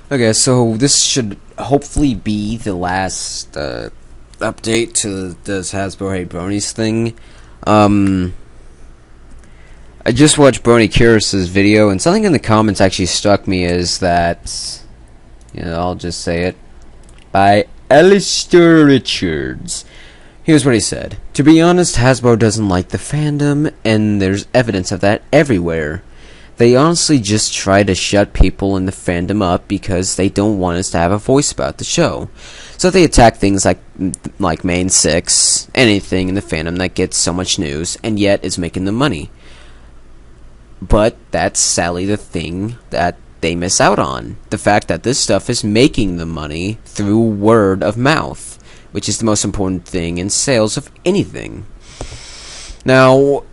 Okay, so this should hopefully be the last update to this Hasbro Hey Bronies thing. I just watched Brony Curious's video, and something in the comments actually struck me is that, I'll just say it, by Alistair Richards. Here's what he said. To be honest, Hasbro doesn't like the fandom, and there's evidence of that everywhere. They honestly just try to shut people in the fandom up because they don't want us to have a voice about the show. So they attack things like Main 6, anything in the fandom that gets so much news, and yet is making them money. But that's sadly the thing that they miss out on. The fact that this stuff is making them money through word of mouth, which is the most important thing in sales of anything. Now,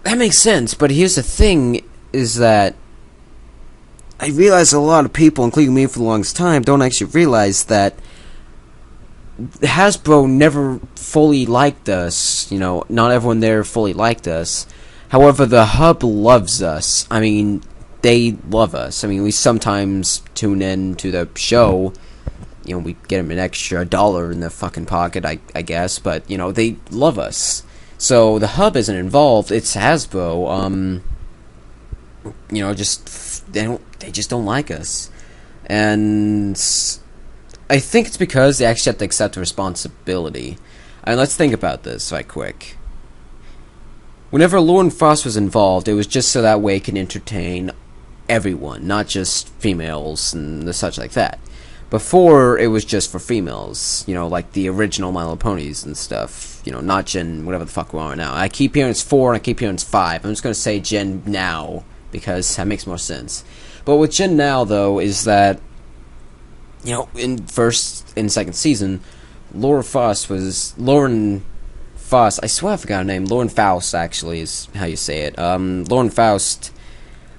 that makes sense, but here's the thing, is that I realize a lot of people, including me for the longest time, don't actually realize that Hasbro never fully liked us. Not everyone there fully liked us. However, the hub loves us. I mean, they love us. I mean, we sometimes tune in to the show. We get them an extra $1 in their fucking pocket, I guess. But, they love us. So, the hub isn't involved. It's Hasbro. They just don't like us. And I think it's because they actually have to accept the responsibility. And let's think about this right quick. Whenever Lauren Frost was involved, it was just so that way it can entertain everyone, not just females and the such like that. Before, it was just for females, like the original My Little Ponies and stuff, not Gen, whatever the fuck we're on right now. I keep hearing it's 4 and I keep hearing it's 5. I'm just going to say Gen now, because that makes more sense. But with Gen now, though, is that, in first and second season, Lauren Faust, I swear I forgot her name. Lauren Faust, actually, is how you say it. Lauren Faust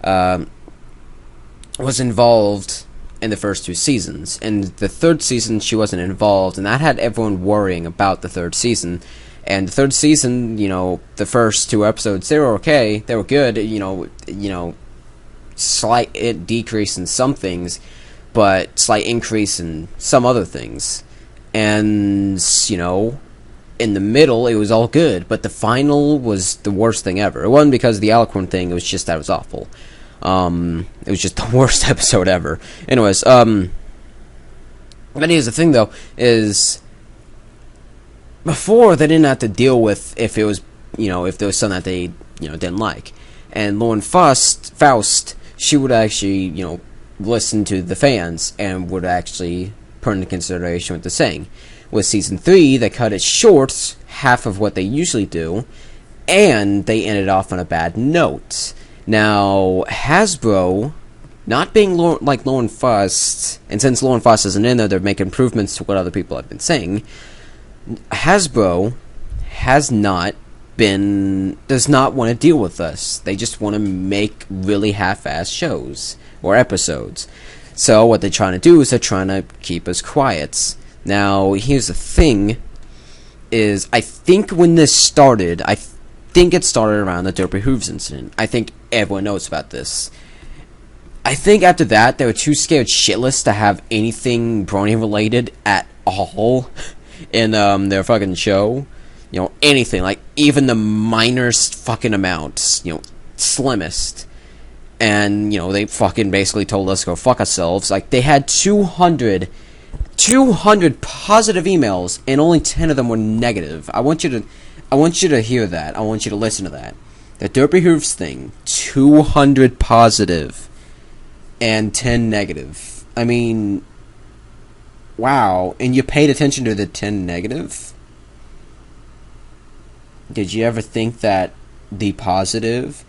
was involved in the first 2 seasons. In the third season, she wasn't involved, and that had everyone worrying about the third season. And the third season, the first 2 episodes, they were okay. They were good, slight decrease in some things, but slight increase in some other things. And, in the middle, it was all good, but the final was the worst thing ever. It wasn't because of the Alicorn thing, it was just that it was awful. It was just the worst episode ever. Anyways, but here's the thing, though, is before, they didn't have to deal with if it was, if there was something that they, didn't like. And Lauren Faust, she would actually, listen to the fans and would actually put into consideration what they're saying. With Season 3, they cut it short, half of what they usually do, and they ended off on a bad note. Now, Hasbro, not being like Lauren Faust, and since Lauren Faust isn't in there, they're making improvements to what other people have been saying. Hasbro does not want to deal with us. They just want to make really half-assed shows or episodes. So what they're trying to do is they're trying to keep us quiet. Now, here's the thing, is I think when this started, I think it started around the Derpy Hooves incident. I think everyone knows about this. I think after that, they were too scared shitless to have anything Brony related at all in their fucking show. Anything, like even the minorest fucking amounts, slimmest. And, they fucking basically told us to go fuck ourselves. Like, they had 200 positive emails, and only 10 of them were negative. I want you to hear that. I want you to listen to that. The Derpy Hooves thing, 200 positive, and 10 negative. I mean, wow. And you paid attention to the 10 negative? Did you ever think that the positive...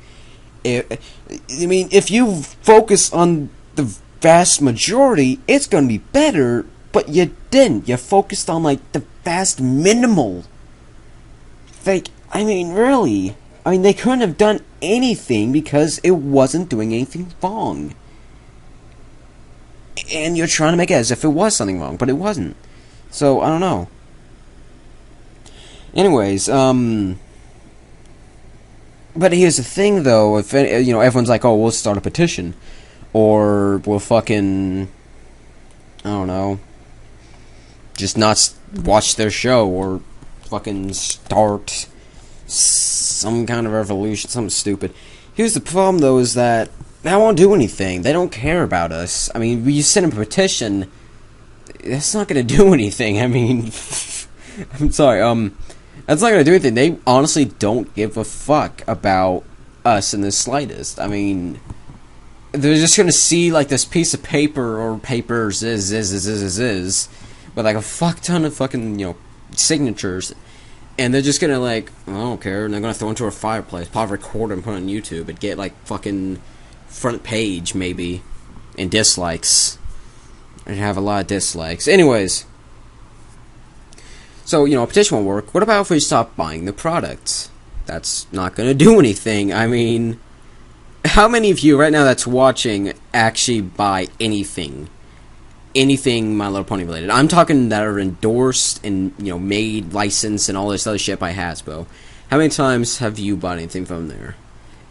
if you focus on the vast majority, it's going to be better, but you didn't. You focused on, the vast minimal. Really. They couldn't have done anything because it wasn't doing anything wrong. And you're trying to make it as if it was something wrong, but it wasn't. So, I don't know. Anyways, But here's the thing, though. If everyone's like, "Oh, we'll start a petition," or we'll fucking, I don't know, just not watch their show or fucking start some kind of revolution, something stupid. Here's the problem, though, is that they won't do anything. They don't care about us. I mean, you send a petition, that's not going to do anything. I mean, I'm sorry, that's not going to do anything. They honestly don't give a fuck about us in the slightest. I mean, they're just going to see, like, this piece of paper, or papers, with, like, a fuck ton of fucking, signatures, and they're just gonna, like, I don't care, and they're gonna throw it into a fireplace, probably record and put it on YouTube, and get, like, fucking front page, maybe, and dislikes, and have a lot of dislikes. Anyways, so, a petition won't work. What about if we stop buying the product? That's not gonna do anything. I mean, how many of you right now that's watching actually buy anything My Little Pony related? I'm talking that are endorsed and, made, licensed, and all this other shit by Hasbro. How many times have you bought anything from there?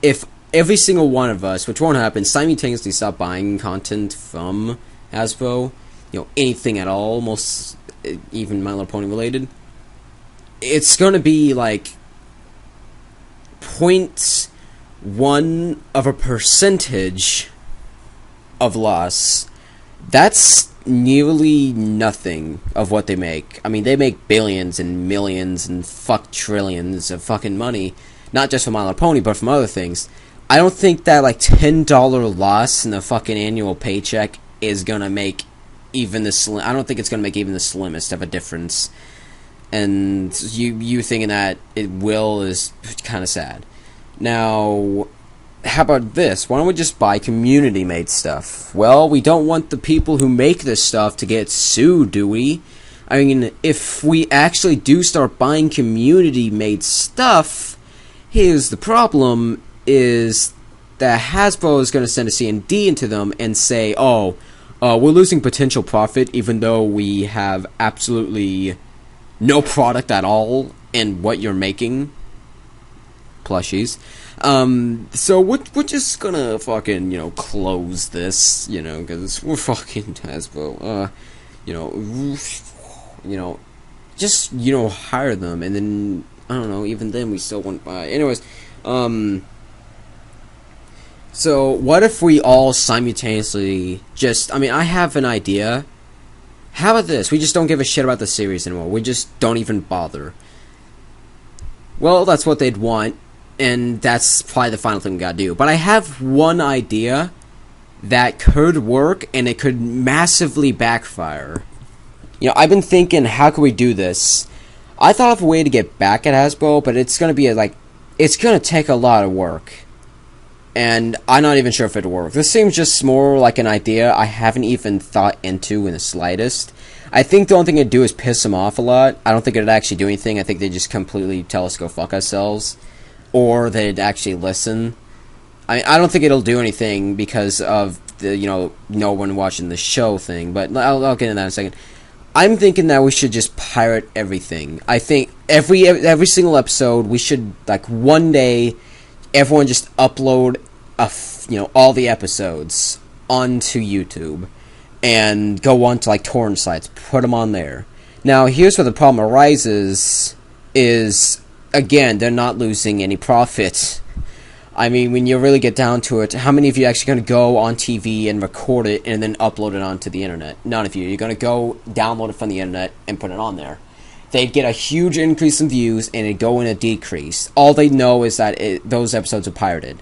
If every single one of us, which won't happen, simultaneously stop buying content from Hasbro, anything at all, most, even My Little Pony related, it's gonna be, like, 0.1% of loss. That's nearly nothing of what they make. I mean, they make billions and millions and trillions of fucking money, not just from My Little Pony, but from other things. I don't think that, like, $10 loss in the fucking annual paycheck is gonna make even the I don't think it's gonna make even the slimmest of a difference. And you thinking that it will is kind of sad. Now, how about this? Why don't we just buy community-made stuff? Well, we don't want the people who make this stuff to get sued, do we? I mean, if we actually do start buying community-made stuff, here's the problem, is that Hasbro is going to send a C&D into them and say, we're losing potential profit even though we have absolutely no product at all in what you're making. Plushies. So we're just gonna fucking, close this, because we're fucking Hasbro. Just, hire them, and then, I don't know, even then we still wouldn't buy. Anyways, so what if we all simultaneously just, I have an idea. How about this? We just don't give a shit about the series anymore. We just don't even bother. Well, that's what they'd want, and that's probably the final thing we gotta do. But I have one idea that could work, and it could massively backfire. I've been thinking, how can we do this? I thought of a way to get back at Hasbro, but it's gonna be it's gonna take a lot of work. And I'm not even sure if it'll work. This seems just more like an idea I haven't even thought into in the slightest. I think the only thing it'd do is piss them off a lot. I don't think it'd actually do anything. I think they'd just completely tell us to go fuck ourselves. Or they'd actually listen. I don't think it'll do anything because of the, no one watching the show thing. But I'll get into that in a second. I'm thinking that we should just pirate everything. I think every single episode, we should, one day, everyone just upload all the episodes onto YouTube and go on to torrent sites, put them on there. Now, here's where the problem arises: is again, they're not losing any profit. I mean, when you really get down to it, how many of you are actually going to go on TV and record it and then upload it onto the internet? None of you. You're going to go download it from the internet and put it on there. They'd get a huge increase in views, and it'd go in a decrease. All they know is that those episodes are pirated.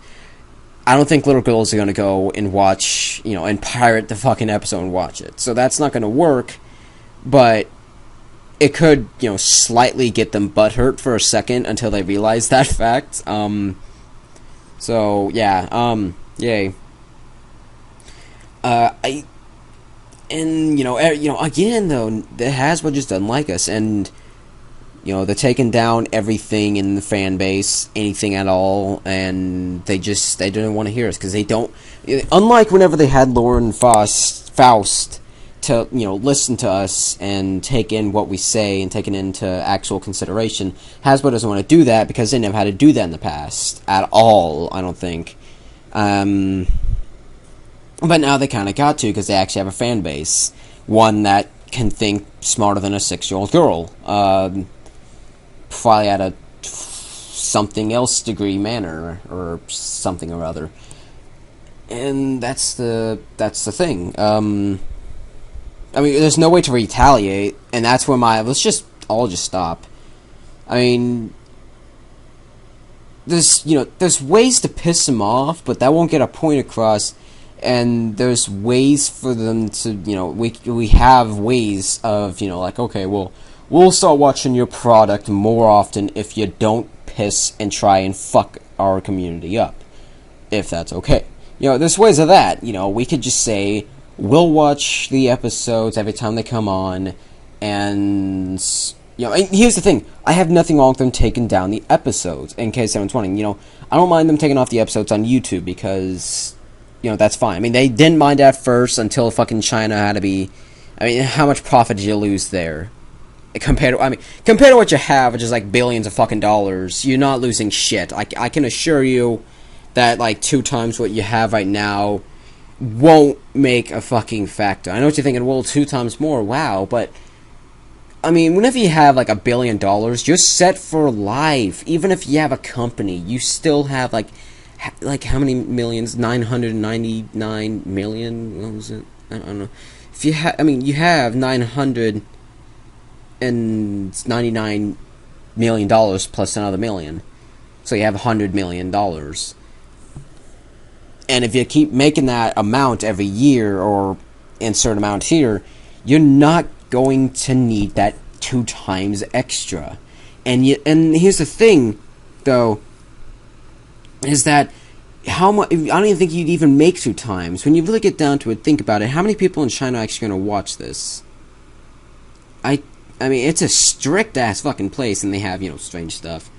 I don't think little girls are going to go and watch, and pirate the fucking episode and watch it. So that's not going to work, but it could, slightly get them butthurt for a second until they realize that fact. So, yeah, yay. Again, though, the Hasbro just doesn't like us, and, they're taking down everything in the fan base, anything at all, and they don't want to hear us, because they don't, unlike whenever they had Lauren Faust to, listen to us and take in what we say and take it into actual consideration, Hasbro doesn't want to do that, because they never had to do that in the past, at all, I don't think. But now they kind of got to, because they actually have a fan base. one that can think smarter than a 6-year-old girl. Probably at a something else degree manner, or something or other. And that's the thing. I mean, there's no way to retaliate, and that's where I'll just stop. I mean, there's ways to piss them off, but that won't get a point across. And there's ways for them to, we have ways of, like, okay, well, we'll start watching your product more often if you don't piss and try and fuck our community up, if that's okay. There's ways of that. We could just say, we'll watch the episodes every time they come on, and, and here's the thing, I have nothing wrong with them taking down the episodes, in case anyone's wondering. I don't mind them taking off the episodes on YouTube, because, that's fine. I mean, they didn't mind at first until fucking China had to be, how much profit did you lose there? Compared to what you have, which is like billions of fucking dollars, you're not losing shit. I can assure you that, like, 2 times what you have right now won't make a fucking factor. I know what you're thinking, well, 2 times more, wow, but, whenever you have, like, $1 billion, you're set for life. Even if you have a company, you still have, like how many millions? 999 million? What was it? I don't know. If you you have $999 million plus another million. So you have $100 million. And if you keep making that amount every year, or insert amount here, you're not going to need that 2 times extra. And here's the thing, though, is that how much? I don't even think you'd even make 2 times. When you really get down to it, think about it. How many people in China are actually going to watch this? I mean, it's a strict-ass fucking place, and they have, strange stuff.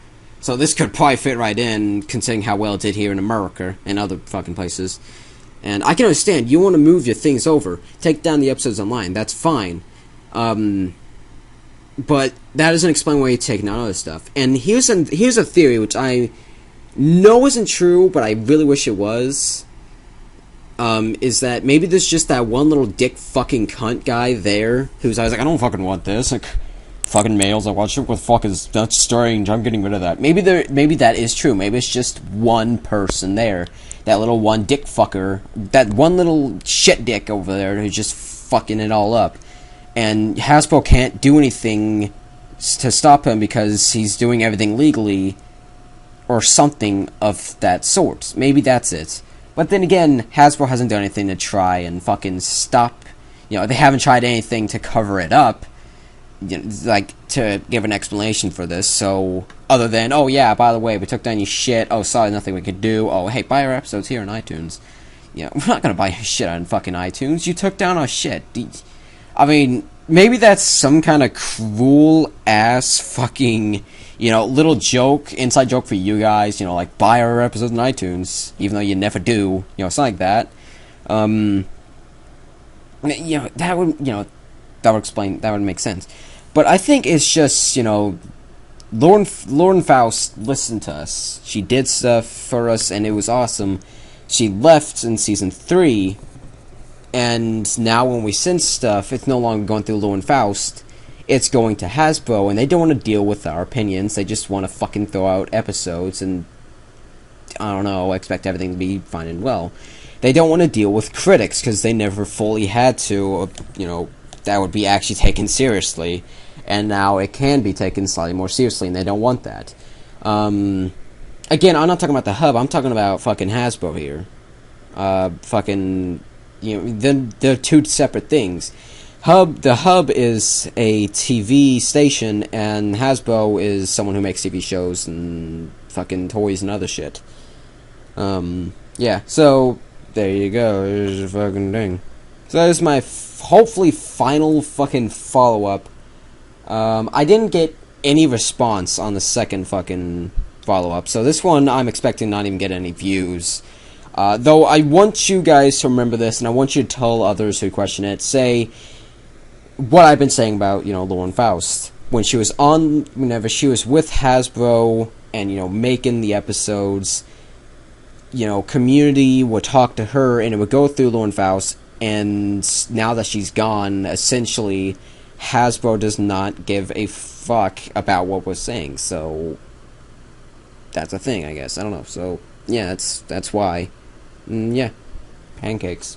So this could probably fit right in, considering how well it did here in America and other fucking places. And I can understand, you want to move your things over, take down the episodes online, that's fine. But that doesn't explain why you're taking down other stuff. And here's a theory, which I know isn't true, but I really wish it was. Is that maybe there's just that one little dick fucking cunt guy there who's always like, I don't fucking want this. Like, fucking males, I watch it. What the fuck is that's strange? I'm getting rid of that. Maybe that is true. Maybe it's just one person there, that little one dick fucker, that one little shit dick over there who's just fucking it all up. And Hasbro can't do anything to stop him because he's doing everything legally, or something of that sort. Maybe that's it. But then again, Hasbro hasn't done anything to try and fucking stop. They haven't tried anything to cover it up, like, to give an explanation for this. So, other than, oh yeah, by the way, we took down your shit. Oh, sorry, nothing we could do. Oh, hey, buy our episodes here on iTunes. We're not gonna buy your shit on fucking iTunes. You took down our shit. Maybe that's some kind of cruel-ass fucking, little joke, inside joke for you guys, like, buy our episodes on iTunes, even though you never do, something like that. That would make sense. But I think it's just, Lauren Faust listened to us. She did stuff for us, and it was awesome. She left in Season 3, and now when we send stuff, it's no longer going through Lauren Faust. It's going to Hasbro, and they don't want to deal with our opinions. They just want to fucking throw out episodes and, I don't know, expect everything to be fine and well. They don't want to deal with critics, because they never fully had to, that would be actually taken seriously. And now it can be taken slightly more seriously, and they don't want that. Again, I'm not talking about the Hub, I'm talking about fucking Hasbro here. They're 2 separate things. The Hub is a TV station, and Hasbro is someone who makes TV shows and fucking toys and other shit. Yeah, so there you go. There's a fucking thing. So that is my hopefully final fucking follow-up. I didn't get any response on the second fucking follow-up, so this one I'm expecting not even get any views. Though I want you guys to remember this, and I want you to tell others who question it, say what I've been saying about, Lauren Faust. Whenever she was with Hasbro and, making the episodes, community would talk to her, and it would go through Lauren Faust, and now that she's gone, essentially, Hasbro does not give a fuck about what we're saying. So that's a thing, I guess. I don't know. So yeah, that's why. Yeah, pancakes.